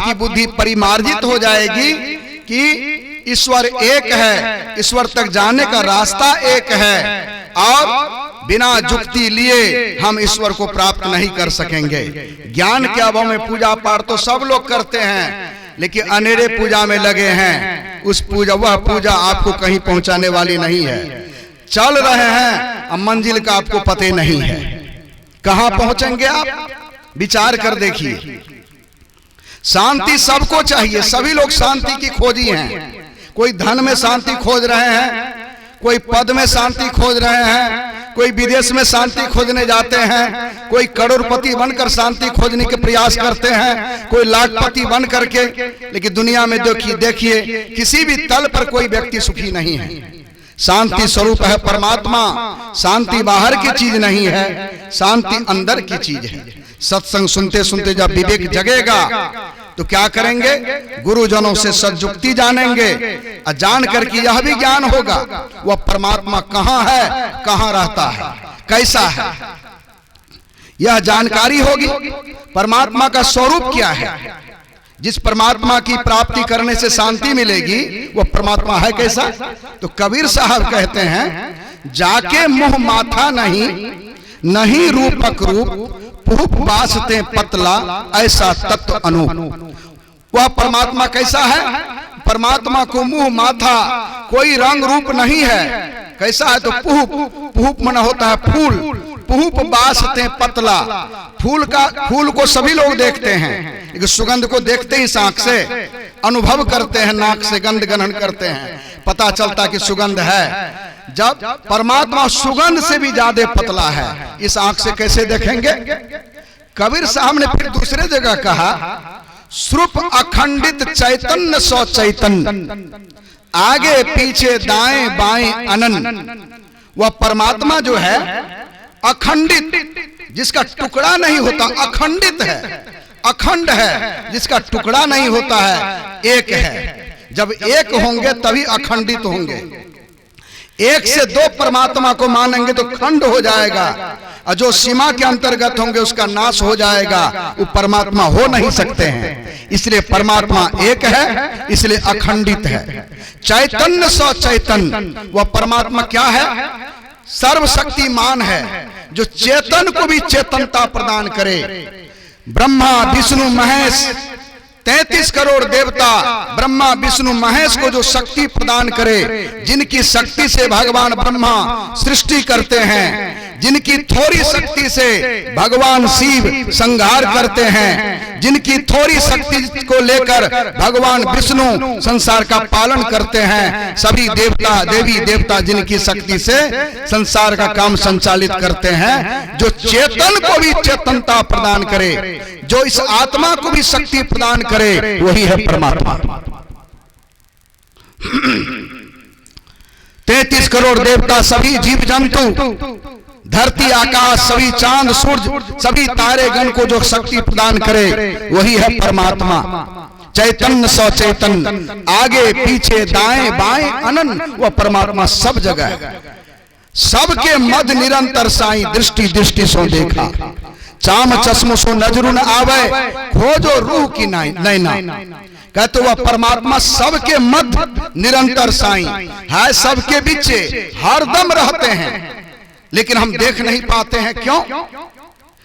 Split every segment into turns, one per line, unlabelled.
आपकी बुद्धि परिमार्जित हो जाएगी कि ईश्वर एक है, ईश्वर तक जाने का रास्ता एक है और बिना जुक्ति लिए हम ईश्वर को प्राप्त नहीं कर सकेंगे। ज्ञान के अभाव में पूजा पाठ तो सब लोग करते हैं, लेकिन अनेरे पूजा में लगे हैं। वह पूजा आपको कहीं पहुंचाने वाली नहीं है। चल रहे हैं, अब मंजिल का आपको पता नहीं है, कहां पहुंचेंगे आप? विचार कर देखिए। शांति सबको चाहिए, सभी लोग शांति की खोजी हैं। कोई धन में शांति खोज रहे हैं, कोई पद में शांति खोज रहे हैं, कोई विदेश में शांति खोजने जाते हैं, कोई करोड़पति बनकर शांति खोजने के प्रयास करते हैं, कोई लाखपति बन करके। लेकिन दुनिया में देखिए किसी भी तल पर कोई व्यक्ति सुखी नहीं है। शांति स्वरूप है परमात्मा। शांति बाहर की चीज नहीं है, शांति अंदर की चीज है। सत्संग सुनते सुनते जब विवेक जगेगा तो क्या करेंगे? गुरुजनों से सद्युक्ति जानेंगे और जान करके यह भी ज्ञान होगा वह परमात्मा कहां है, कहां रहता है, कैसा है, यह जानकारी होगी। परमात्मा का स्वरूप क्या है? जिस परमात्मा की प्राप्ति करने से शांति मिलेगी वह परमात्मा है कैसा? तो कबीर साहब कहते हैं, जाके मुंह माथा नहीं रूपक रूप, पुरुप बासते पतला ऐसा तत्व अनूप। वह परमात्मा कैसा है? परमात्मा को मुंह माथा कोई रंग रूप नहीं है। कैसा है? तो पुहुप मन होता है फूल, पुहुप बासते पतला। फूल को सभी लोग देखते हैं, लेकिन सुगंध को देखते ही आंख से अनुभव करते हैं, नाक से गंध ग्रहण करते हैं, पता चलता कि सुगंध है। जब परमात्मा सुगंध से भी ज्यादा पतला है, इस आंख से कैसे देखेंगे? कबीर साहब ने फिर दूसरे जगह कहा, श्रुप अखंडित चैतन्य सौ चैतन्य, आगे पीछे दाएं बाएं अनंत। वह परमात्मा जो है अखंडित, जिसका टुकड़ा नहीं होता, अखंडित है, अखंड है, जिसका टुकड़ा नहीं होता है, एक है। जब एक होंगे तभी अखंडित होंगे। एक से दो परमात्मा को मानेंगे तो खंड हो जाएगा, और जो सीमा के अंतर्गत होंगे उसका नाश हो जाएगा। वो परमात्मा हो नहीं सकते हैं। इसलिए परमात्मा एक है, इसलिए अखंडित है। चैतन्य सौ चैतन्य, वह परमात्मा क्या है? सर्वशक्तिमान है, जो चेतन को भी चेतनता प्रदान करे। ब्रह्मा विष्णु महेश 33 करोड़ देवता, ब्रह्मा विष्णु महेश को जो शक्ति प्रदान करे, जिनकी शक्ति से भगवान ब्रह्मा सृष्टि करते हैं, जिनकी थोड़ी शक्ति से भगवान शिव संहार करते हैं, जिनकी थोड़ी शक्ति को लेकर भगवान विष्णु संसार का पालन करते हैं, सभी देवता देवी देवता जिनकी शक्ति से संसार का काम संचालित करते हैं, जो चेतन को भी चेतनता प्रदान करे, जो इस आत्मा को भी शक्ति प्रदान करे, वही है परमात्मा। 33 करोड़ देवता, सभी जीव जंतु, धरती आकाश, सभी चांद सूरज, सभी तारे गण को जो शक्ति प्रदान करे, वही है परमात्मा। चैतन्य सौ चैतन्य, आगे पीछे दाएं बाएं अनंत, वह परमात्मा सब जगह है। सबके मध्य निरंतर साईं दृष्टि दृष्टि सो देखा, चाम चश्मों सो नजर न आवे, खोजो रूह की नैना। कहते वह परमात्मा सबके मध्य निरंतर साईं है, सबके बीचे हरदम रहते हैं, लेकिन हम देख नहीं पाते हैं। क्यों?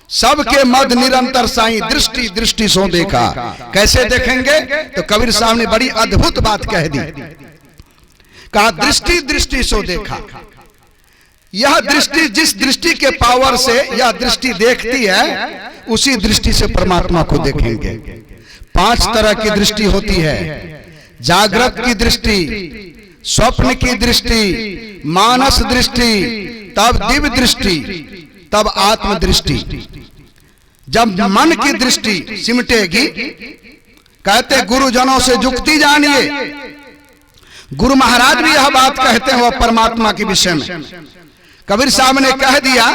सबके मध्य निरंतर साईं दृष्टि दृष्टि सो देखा। कैसे देखेंगे? तो कबीर साहब ने बड़ी अद्भुत बात कह दी, कहा दृष्टि दृष्टि सो देखा। यह दृष्टि, जिस दृष्टि के पावर से यह दृष्टि देखती है, उसी दृष्टि से परमात्मा को देखेंगे। 5 तरह की दृष्टि होती है, जागृत की दृष्टि, स्वप्न की दृष्टि, मानस दृष्टि, तब दिव्य दृष्टि, तब आत्म दृष्टि। जब मन की दृष्टि सिमटेगी, कहते गुरुजनों से जुक्ति जानिए। गुरु महाराज भी यह बात कहते हैं वह परमात्मा के विषय में। कबीर साहब ने कह दिया,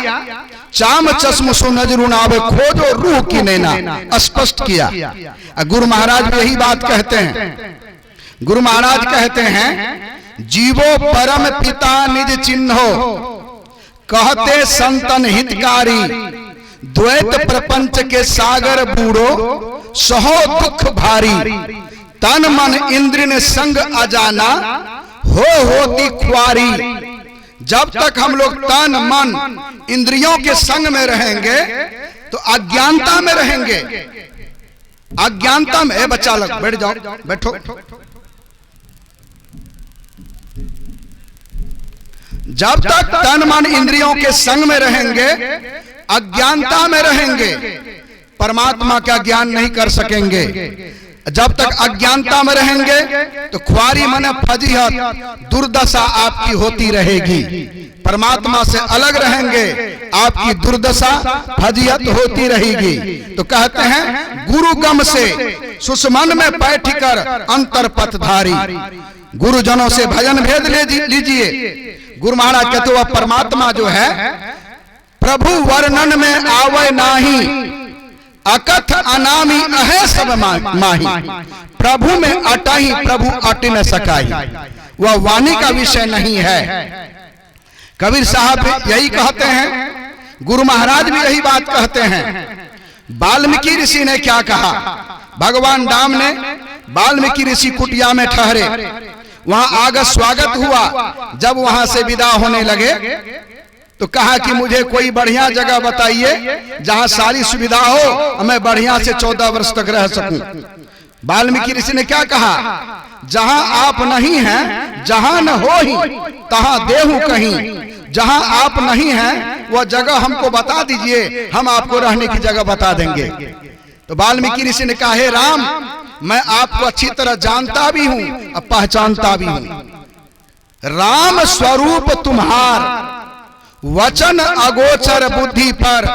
चाम चश्म सो नजर आवे, खोजो रूह की नैना, स्पष्ट किया। गुरु महाराज भी यही बात कहते हैं। गुरु महाराज कहते हैं, जीवो परम पिता निज चिन्हो, कहते संतन हितकारी, द्वैत प्रपंच के सागर बूढ़ो सहो दुख भारी, तन मन इंद्र ने संग अजाना होती ख्वारी। जब तक हम लोग तन मन इंद्रियों के संग में रहेंगे तो अज्ञानता में रहेंगे। अज्ञानता में, बच्चा लोग बैठ जाओ, बैठो। जब तक तन मन इंद्रियों के संग में रहेंगे, अज्ञानता में रहेंगे, परमात्मा का ज्ञान नहीं कर सकेंगे। जब तक अज्ञानता में रहेंगे तो ख्वारी माने फजीहत, दुर्दशा आपकी होती रहेगी। परमात्मा से अलग रहेंगे, आपकी दुर्दशा फजीहत होती रहेगी। तो कहते हैं गुरुगम से सुषमन में बैठ कर अंतर पथधारी। गुरुजनों से भजन भेद लीजिए। गुरु महाराज कहते वह परमात्मा जो है प्रभु वर्णन में आवे नाही, अकथ अनामी अहे सब माही। प्रभु में अटाही प्रभु अट न सकाई, वह वाणी का विषय नहीं है। कबीर साहब यही कहते हैं, गुरु महाराज भी यही बात कहते हैं। वाल्मीकि ऋषि ने क्या कहा? भगवान राम ने वाल्मीकि ऋषि कुटिया में ठहरे, वहां आगत स्वागत हुआ। जब वहां से विदा होने लगे तो कहा कि मुझे कोई बढ़िया जगह बताइए जहां सारी सुविधा हो, मैं बढ़िया से 14 वर्ष तक रह सकूं। वाल्मीकि ऋषि ने क्या कहा? जहां आप नहीं हैं, जहां न हो ही तहां देहूं कहीं। जहां आप नहीं हैं वह जगह हमको बता दीजिए, हम आपको रहने की जगह बता देंगे। तो वाल्मीकि ऋषि ने कहा, हे राम, मैं आपको अच्छी तरह जानता भी हूं और पहचानता भी हूं। राम स्वरूप तुम्हार वचन अगोचर बुद्धि पर,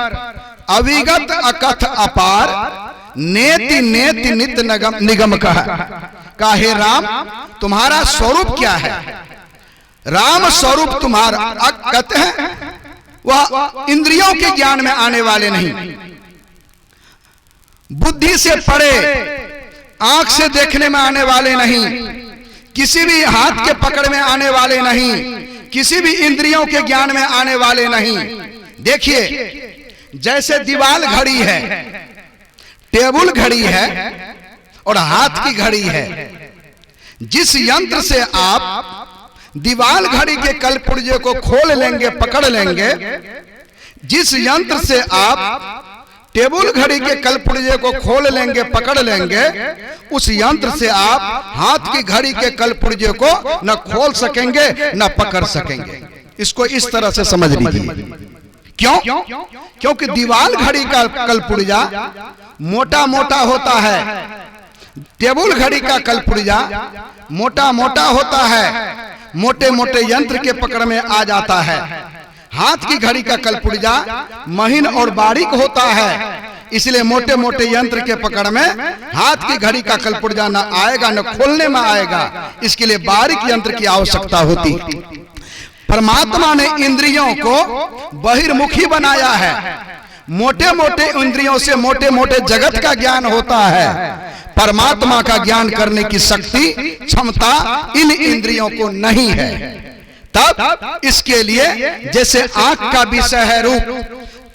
अविगत अकथ अपार, नेति नेति नित निगम कहा। हे राम, तुम्हारा स्वरूप क्या है? राम स्वरूप तुम्हारा कहते हैं वह इंद्रियों के ज्ञान में आने वाले नहीं, बुद्धि से परे, आंख से देखने में आने वाले नहीं, किसी भी हाथ के पकड़ में आने वाले नहीं, किसी भी इंद्रियों के ज्ञान में आने वाले नहीं। देखिए, जैसे दीवाल घड़ी है, टेबल घड़ी है और हाथ की घड़ी है। जिस यंत्र से आप दीवाल घड़ी के कलपुर्जे को खोल लेंगे, पकड़ लेंगे, जिस यंत्र से आप टेबल घड़ी के कलपुर्जे को खोल लेंगे, पकड़ लेंगे, उस यंत्र से आप हाथ की घड़ी के कलपुर्जे को न खोल सकेंगे न पकड़ सकेंगे। इसको इस तरह से समझ लीजिए। क्यों? क्योंकि दीवाल घड़ी का कलपुर्जा मोटा मोटा होता है, टेबल घड़ी का कलपुर्जा मोटा मोटा होता है, मोटे मोटे यंत्र के पकड़ में आ जाता है। हाथ की घड़ी का कलपुर्जा महीन और बारीक होता है, इसलिए मोटे मोटे यंत्र के पकड़ में हाथ की घड़ी का कलपुर्जा न आएगा, न खोलने में आएगा। इसके लिए बारीक यंत्र की आवश्यकता होती। परमात्मा ने इंद्रियों को बहिर्मुखी बनाया है। मोटे मोटे इंद्रियों से मोटे मोटे जगत का ज्ञान होता है। परमात्मा का ज्ञान करने की शक्ति, क्षमता इन इंद्रियों को नहीं है। तब इसके लिए जैसे आंख का विषय है रूप,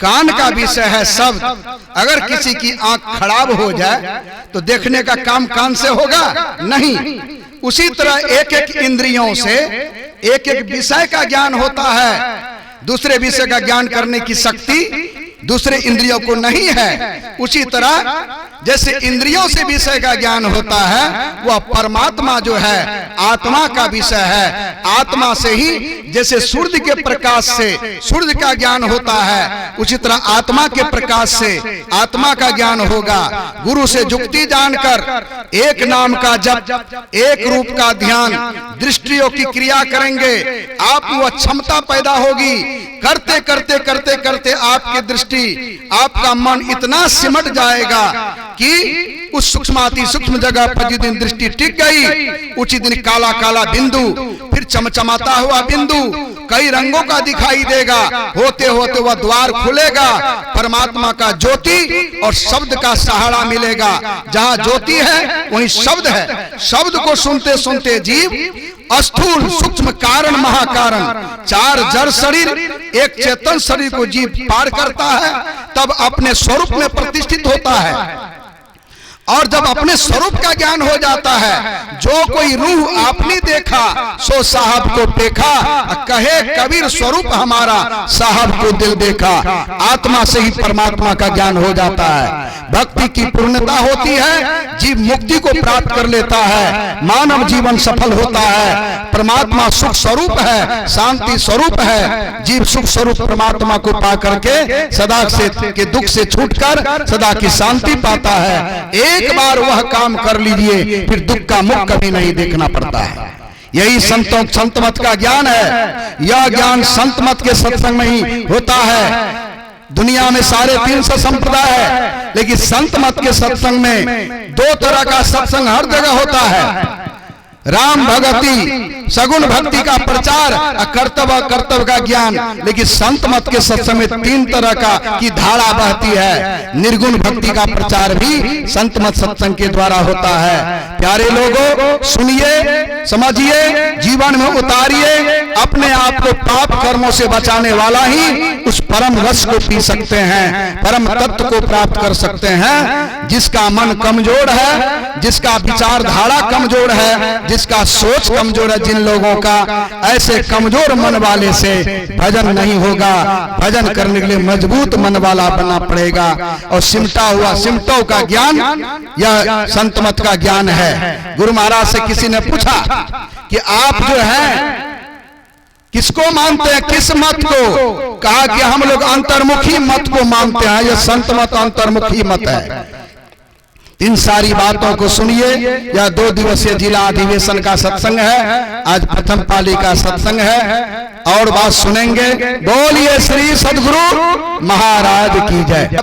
कान का विषय है शब्द, अगर किसी की आंख खराब हो जाए तो देखने का काम कान से होगा नहीं। उसी तरह एक एक इंद्रियों से एक एक विषय का ज्ञान होता है। दूसरे विषय का ज्ञान करने की शक्ति दूसरे इंद्रियों को नहीं है। उसी तरह जैसे इंद्रियों से विषय का ज्ञान होता है, वह परमात्मा जो है आत्मा का विषय है। आत्मा से ही जैसे सूर्य के प्रकाश से सूर्य का ज्ञान होता है, उसी तरह आत्मा के प्रकाश से आत्मा का ज्ञान होगा। गुरु से जुक्ति जानकर एक नाम का जप, एक रूप का ध्यान, दृष्टियों की क्रिया करेंगे, आप वह क्षमता पैदा होगी। करते करते करते करते आपकी दृष्टि, आपका मन इतना सिमट जाएगा कि उस सूक्ष्माति सूक्ष्म जगह पर जिस दिन दृष्टि टिक गई, उसी दिन काला काला बिंदु, फिर चमचमाता हुआ बिंदु कई रंगों का दिखाई देगा। होते होते वह द्वार खुलेगा, परमात्मा का ज्योति और शब्द का सहारा मिलेगा। जहां ज्योति है वहीं शब्द है। शब्द को सुनते सुनते जीव स्थूल सूक्ष्म कारण महाकारण, चार जड़ शरीर एक चेतन शरीर को जीव पार करता है, तब अपने स्वरूप में प्रतिष्ठित होता है। और जब अपने स्वरूप का ज्ञान हो जाता है, जो कोई रूह आपने देखा सो साहब को देखा, कहे कबीर स्वरूप हमारा साहब को दिल देखा। आत्मा से ही परमात्मा का ज्ञान हो जाता है, भक्ति की पूर्णता होती है, जीव मुक्ति को प्राप्त कर लेता है, मानव जीवन सफल होता है। परमात्मा सुख स्वरूप है, शांति स्वरूप है। जीव सुख स्वरूप परमात्मा को पा करके सदा से के दुख से छूटकर सदा की शांति पाता है। एक बार वह काम कर लीजिए, फिर दुख का मुख कभी नहीं देखना पड़ता है। यही संत मत का ज्ञान है। यह ज्ञान संत मत के सत्संग में ही होता है। दुनिया में 350 संप्रदाय है, लेकिन संत मत के सत्संग में 2 तरह का सत्संग हर जगह होता है। राम भक्ति सगुण भक्ति का प्रचार, कर्तव्य का ज्ञान। लेकिन संत मत के सत्संग में 3 तरह का की धारा बहती है। निर्गुण भक्ति का प्रचार भी संत मत सत्संग के द्वारा होता है। प्यारे लोगों, सुनिए, समझिए, जीवन में उतारिए। अपने आप को पाप कर्मों से बचाने वाला ही उस परम रस को पी सकते हैं, परम तत्व को प्राप्त कर सकते हैं। जिसका मन कमजोर है, जिसका विचारधारा कमजोर है, जिसका सोच कमजोर है, जिन लोगों का, ऐसे कमजोर मन वाले से भजन नहीं होगा। भजन करने के लिए मजबूत मन वाला बनना पड़ेगा। और सिमटों का ज्ञान यह संत मत का ज्ञान है। गुरु महाराज से किसी ने पूछा कि आप जो है किसको मानते हैं, किस मत को? कहा कि हम लोग अंतर्मुखी मत को मानते हैं। यह संत मत अंतर्मुखी मत है। इन सारी बातों को सुनिए। यह 2 दिवसीय जिला अधिवेशन का सत्संग है। आज प्रथम पाली का सत्संग है और बात सुनेंगे। बोलिए श्री सद्गुरु महाराज की जय।